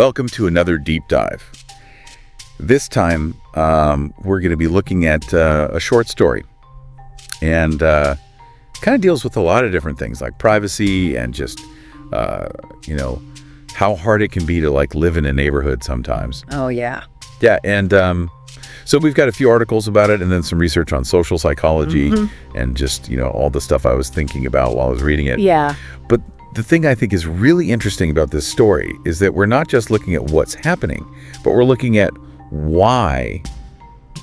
Welcome to another deep dive. This time, we're going to be looking at a short story, and kind of deals with a lot of different things like privacy and just, how hard it can be to like live in a neighborhood sometimes. Oh, yeah. Yeah, and so we've got a few articles about it and then some research on social psychology and just, all the stuff I was thinking about while I was reading it. Yeah. But the thing I think is really interesting about this story is that we're not just looking at what's happening, but we're looking at why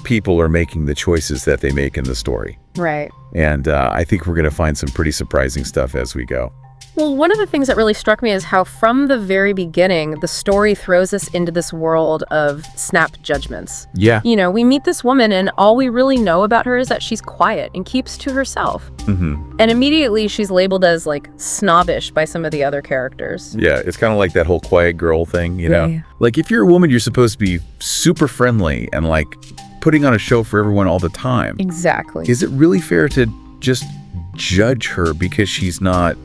people are making the choices that they make in the story. Right. And I think we're going to find some pretty surprising stuff as we go. Well, one of the things that really struck me is how from the very beginning, the story throws us into this world of snap judgments. Yeah. We meet this woman and all we really know about her is that she's quiet and keeps to herself. Mm-hmm. And immediately she's labeled as like snobbish by some of the other characters. Yeah, it's kind of like that whole quiet girl thing, Yeah. Like if you're a woman, you're supposed to be super friendly and like putting on a show for everyone all the time. Exactly. Is it really fair to just judge her because she's not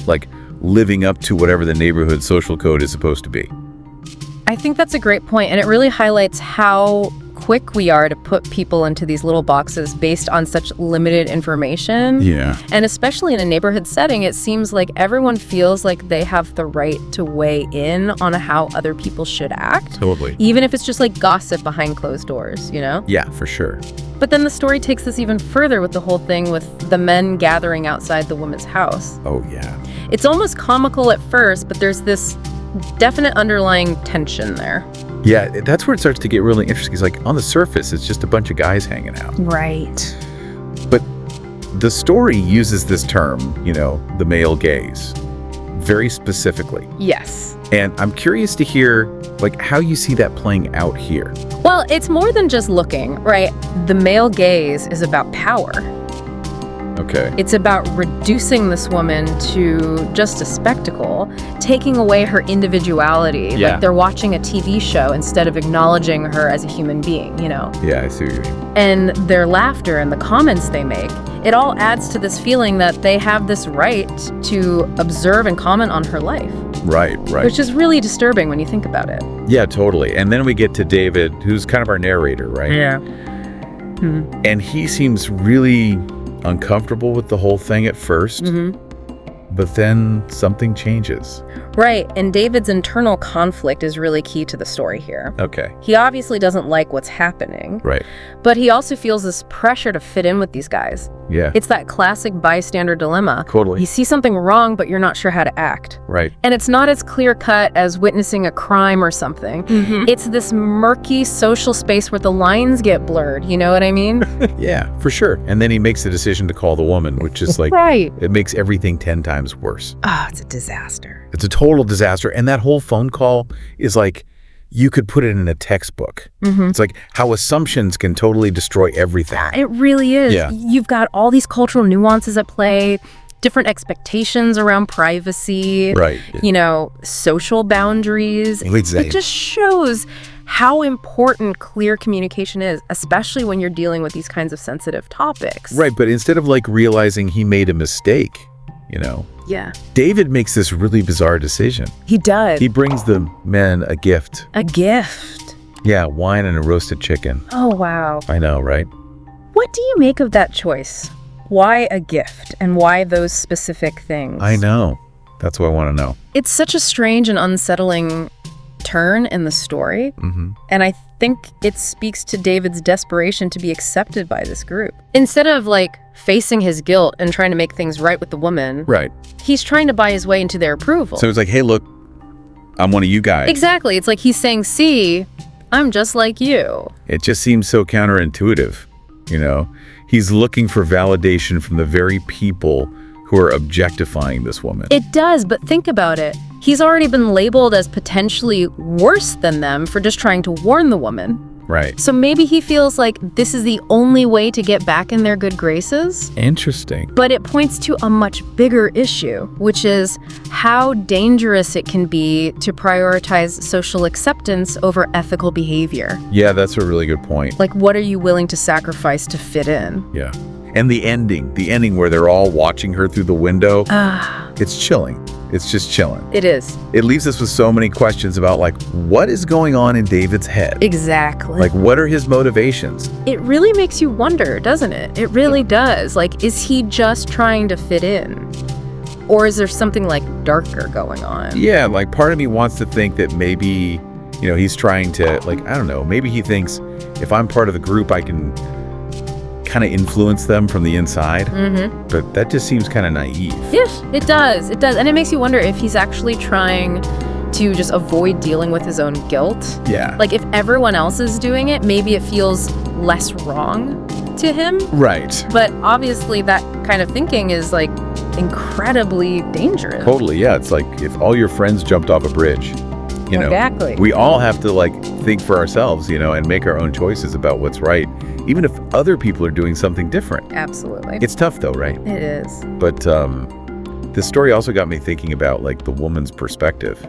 like living up to whatever the neighborhood social code is supposed to be? I think that's a great point, and it really highlights how quick we are to put people into these little boxes based on such limited information. Yeah. And especially in a neighborhood setting, it seems like everyone feels like they have the right to weigh in on how other people should act. Totally. Even if it's just like gossip behind closed doors, Yeah, for sure. But then the story takes this even further with the whole thing with the men gathering outside the woman's house. Oh, yeah. It's almost comical at first, but there's this definite underlying tension there. Yeah, that's where it starts to get really interesting. It's like on the surface, it's just a bunch of guys hanging out. Right. But the story uses this term, the male gaze, very specifically. Yes. And I'm curious to hear like how you see that playing out here. Well, it's more than just looking, right? The male gaze is about power. Okay. It's about reducing this woman to just a spectacle, taking away her individuality. Yeah. Like they're watching a TV show instead of acknowledging her as a human being, Yeah, I see what you mean. And their laughter and the comments they make, it all adds to this feeling that they have this right to observe and comment on her life. Right. Which is really disturbing when you think about it. Yeah, totally. And then we get to David, who's kind of our narrator, right? Yeah. And he seems really uncomfortable with the whole thing at first, but then something changes. Right, and David's internal conflict is really key to the story here. Okay. He obviously doesn't like what's happening. Right. But he also feels this pressure to fit in with these guys. Yeah. It's that classic bystander dilemma. Totally. You see something wrong, but you're not sure how to act. Right. And it's not as clear-cut as witnessing a crime or something. It's this murky social space where the lines get blurred, you know what I mean? Yeah, for sure. And then he makes the decision to call the woman, which is like, right. It makes everything 10 times worse. Oh, it's a disaster. It's a total disaster. And that whole phone call is like, you could put it in a textbook. It's like how assumptions can totally destroy everything. It really is. Yeah. You've got all these cultural nuances at play, different expectations around privacy, Right. Social boundaries. Exactly. It just shows how important clear communication is, especially when you're dealing with these kinds of sensitive topics. Right, but instead of like realizing he made a mistake, Yeah. David makes this really bizarre decision. He does. He brings the men a gift. A gift. Yeah, wine and a roasted chicken. Oh, wow. I know, right? What do you make of that choice? Why a gift and why those specific things? I know. That's what I want to know. It's such a strange and unsettling turn in the story. And I think it speaks to David's desperation to be accepted by this group. Instead of like facing his guilt and trying to make things right with the woman, Right. he's trying to buy his way into their approval. So it's like, hey, look, I'm one of you guys. Exactly. It's like he's saying, see, I'm just like you. It just seems so counterintuitive, He's looking for validation from the very people who are objectifying this woman. It does, but think about it. He's already been labeled as potentially worse than them for just trying to warn the woman. Right. So maybe he feels like this is the only way to get back in their good graces. Interesting. But it points to a much bigger issue, which is how dangerous it can be to prioritize social acceptance over ethical behavior. Yeah, that's a really good point. Like, what are you willing to sacrifice to fit in? Yeah. And the ending where they're all watching her through the window, it's chilling. It's just chilling. It is. It leaves us with so many questions about, like, what is going on in David's head? Exactly. Like, what are his motivations? It really makes you wonder, doesn't it? It really does. Like, is he just trying to fit in? Or is there something, like, darker going on? Yeah, like, part of me wants to think that maybe, he's trying to, like, I don't know, maybe he thinks if I'm part of the group, I can kind of influence them from the inside. Mm-hmm. But that just seems kind of naive. Yes, it does. It does. And it makes you wonder if he's actually trying to just avoid dealing with his own guilt. Yeah. Like, if everyone else is doing it, maybe it feels less wrong to him. Right. But obviously that kind of thinking is, like, incredibly dangerous. Totally, yeah. It's like if all your friends jumped off a bridge, Exactly. we all have to, like, think for ourselves, and make our own choices about what's right, even if other people are doing something different. Absolutely. It's tough though, right? It is. But this story also got me thinking about, like, the woman's perspective,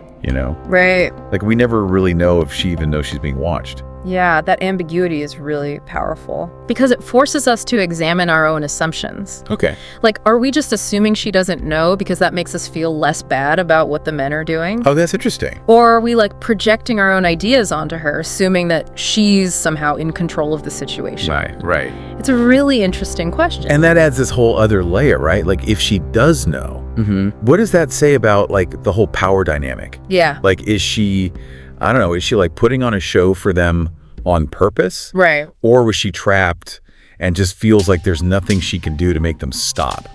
Right. Like, we never really know if she even knows she's being watched. Yeah, that ambiguity is really powerful because it forces us to examine our own assumptions. Okay. Like, are we just assuming she doesn't know because that makes us feel less bad about what the men are doing? Oh, that's interesting. Or are we, like, projecting our own ideas onto her, assuming that she's somehow in control of the situation? Right. It's a really interesting question. And that adds this whole other layer, right? Like, if she does know, what does that say about, like, the whole power dynamic? Yeah. Like, is she, I don't know, is she, like, putting on a show for them on purpose? Right. Or was she trapped and just feels like there's nothing she can do to make them stop?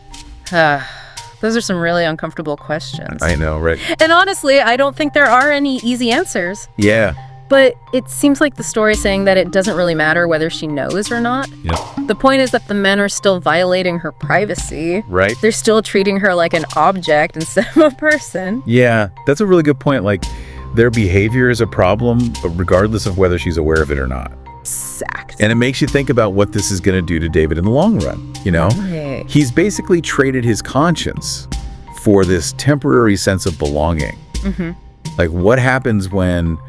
Those are some really uncomfortable questions. I know, right? And honestly, I don't think there are any easy answers. Yeah. But it seems like the story is saying that it doesn't really matter whether she knows or not. Yeah. The point is that the men are still violating her privacy. Right. They're still treating her like an object instead of a person. Yeah, that's a really good point. Like, their behavior is a problem, regardless of whether she's aware of it or not. Exactly. And it makes you think about what this is going to do to David in the long run, Right. He's basically traded his conscience for this temporary sense of belonging. Like, what happens when,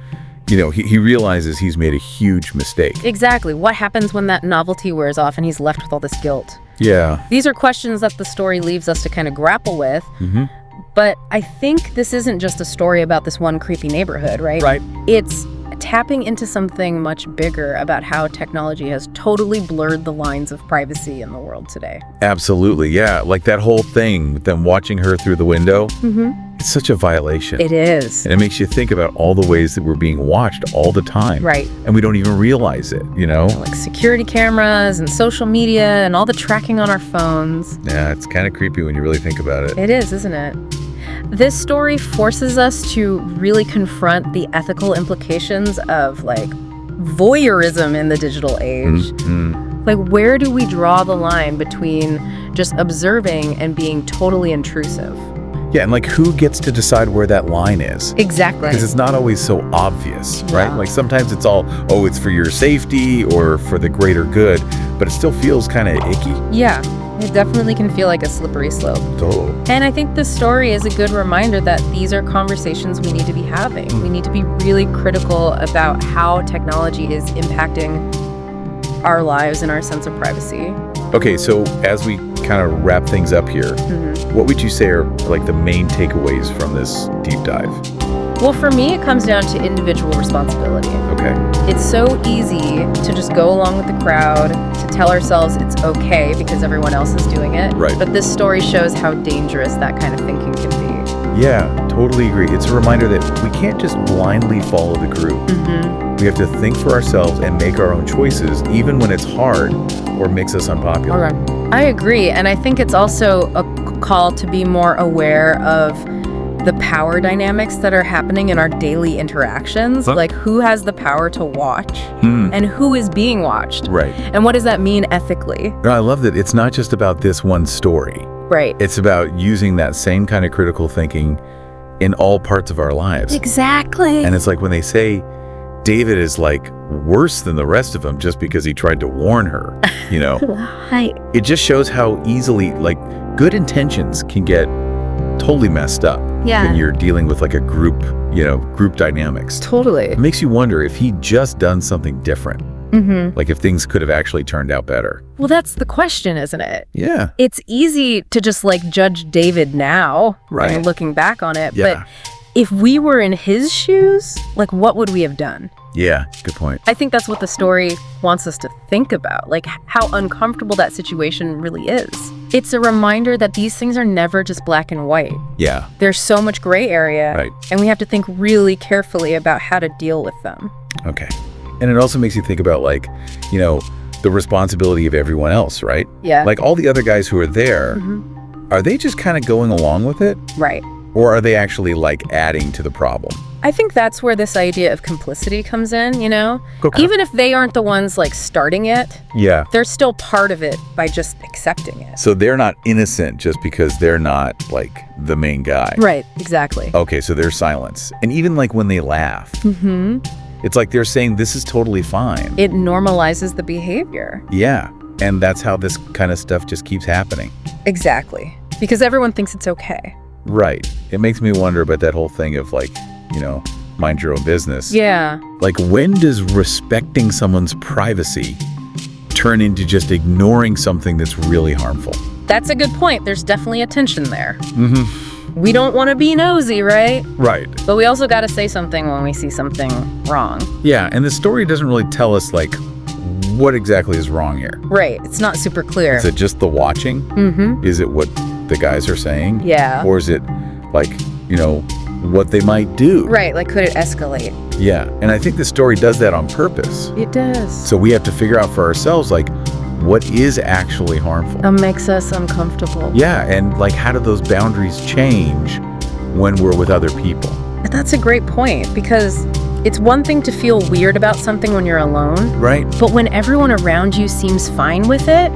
he realizes he's made a huge mistake? Exactly. What happens when that novelty wears off and he's left with all this guilt? Yeah. These are questions that the story leaves us to kind of grapple with. But I think this isn't just a story about this one creepy neighborhood, right? Right. It's tapping into something much bigger about how technology has totally blurred the lines of privacy in the world today. Absolutely, yeah. Like that whole thing with them watching her through the window, it's such a violation. It is. And it makes you think about all the ways that we're being watched all the time. Right. And we don't even realize it, Like security cameras and social media and all the tracking on our phones. Yeah, it's kind of creepy when you really think about it. It is, isn't it? This story forces us to really confront the ethical implications of, like, voyeurism in the digital age. Like, where do we draw the line between just observing and being totally intrusive? Yeah, and, like, who gets to decide where that line is? Exactly. Because it's not always so obvious, right? Yeah. Like, sometimes it's all, it's for your safety or for the greater good, but it still feels kind of icky. Yeah, it definitely can feel like a slippery slope. Totally. And I think this story is a good reminder that these are conversations we need to be having. We need to be really critical about how technology is impacting our lives and our sense of privacy. Okay, so as we kind of wrap things up here, what would you say are, like, the main takeaways from this deep dive? Well, for me, it comes down to individual responsibility. Okay. It's so easy to just go along with the crowd, to tell ourselves it's okay because everyone else is doing it. Right. But this story shows how dangerous that kind of thinking can be. Yeah, totally agree. It's a reminder that we can't just blindly follow the group. We have to think for ourselves and make our own choices, even when it's hard or makes us unpopular. Okay. I agree. And I think it's also a call to be more aware of the power dynamics that are happening in our daily interactions. Like, who has the power to watch and who is being watched? Right. And what does that mean ethically? I love that it's not just about this one story. Right. It's about using that same kind of critical thinking in all parts of our lives. Exactly. And it's like when they say David is, like, worse than the rest of them just because he tried to warn her, Right. It just shows how easily, like, good intentions can get totally messed up when you're dealing with, like, a group, group dynamics. Totally. It makes you wonder if he'd just done something different. Like if things could have actually turned out better. Well, that's the question, isn't it? Yeah. It's easy to just like judge David now, Right. and looking back on it. Yeah. But if we were in his shoes, like what would we have done? Yeah, good point. I think that's what the story wants us to think about, like how uncomfortable that situation really is. It's a reminder that these things are never just black and white. Yeah. There's so much gray area, Right. and we have to think really carefully about how to deal with them. Okay. And it also makes you think about like, you know, the responsibility of everyone else, right? Yeah. Like all the other guys who are there, are they just kind of going along with it? Right. Or are they actually like adding to the problem? I think that's where this idea of complicity comes in, you know? Okay. Even if they aren't the ones like starting it, Yeah. they're still part of it by just accepting it. So they're not innocent just because they're not like the main guy. Right, exactly. Okay, so there's silence. And even like when they laugh, it's like they're saying this is totally fine. It normalizes the behavior. Yeah. And that's how this kind of stuff just keeps happening. Exactly. Because everyone thinks it's okay. Right. It makes me wonder about that whole thing of like, you know, mind your own business. Yeah. Like when does respecting someone's privacy turn into just ignoring something that's really harmful? That's a good point. There's definitely a tension there. We don't want to be nosy, right? Right. But we also got to say something when we see something wrong. Yeah, and the story doesn't really tell us like what exactly is wrong here. Right. It's not super clear. Is it just the watching? Is it what the guys are saying? Yeah. Or is it like, you know, what they might do? Right. Like, could it escalate? Yeah. And I think the story does that on purpose. It does. So we have to figure out for ourselves, like, what is actually harmful? It makes us uncomfortable. Yeah. And like, how do those boundaries change when we're with other people? That's a great point, because it's one thing to feel weird about something when you're alone. Right. But when everyone around you seems fine with it,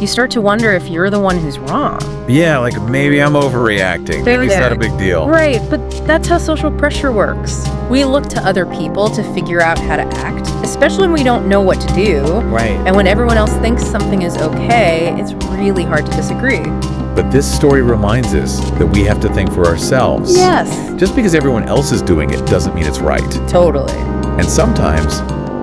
you start to wonder if you're the one who's wrong. Yeah, like maybe I'm overreacting. Maybe it's not a big deal. Right, but that's how social pressure works. We look to other people to figure out how to act, especially when we don't know what to do. Right. And when everyone else thinks something is okay, it's really hard to disagree. But this story reminds us that we have to think for ourselves. Yes. Just because everyone else is doing it doesn't mean it's right. Totally. And sometimes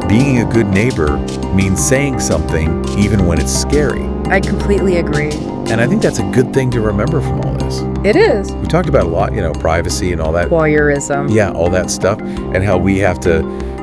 being a good neighbor means saying something even when it's scary. I completely agree. And I think that's a good thing to remember from all this. It is. We talked about a lot, you know, privacy and all that. Voyeurism. Yeah, all that stuff. And how we have to,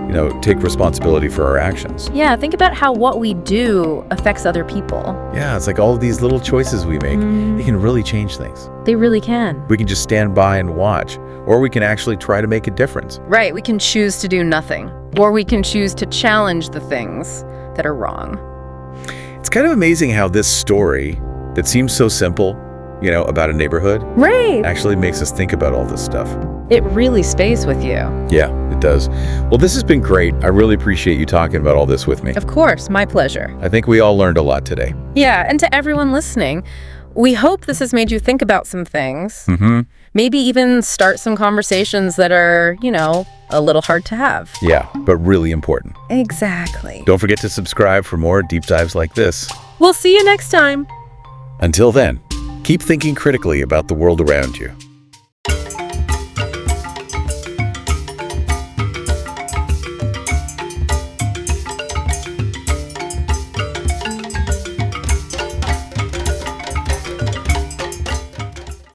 you know, take responsibility for our actions. Yeah, think about how what we do affects other people. Yeah, it's like all of these little choices we make, it can really change things. They really can. We can just stand by and watch, or we can actually try to make a difference. Right, we can choose to do nothing. Or we can choose to challenge the things that are wrong. It's kind of amazing how this story that seems so simple, you know, about a neighborhood, Right. actually makes us think about all this stuff. It really stays with you. Yeah, it does. Well, this has been great. I really appreciate you talking about all this with me. Of course, my pleasure. I think we all learned a lot today. Yeah, and to everyone listening, we hope this has made you think about some things. Maybe even start some conversations that are, you know, a little hard to have. Yeah, but really important. Exactly. Don't forget to subscribe for more deep dives like this. We'll see you next time. Until then, keep thinking critically about the world around you.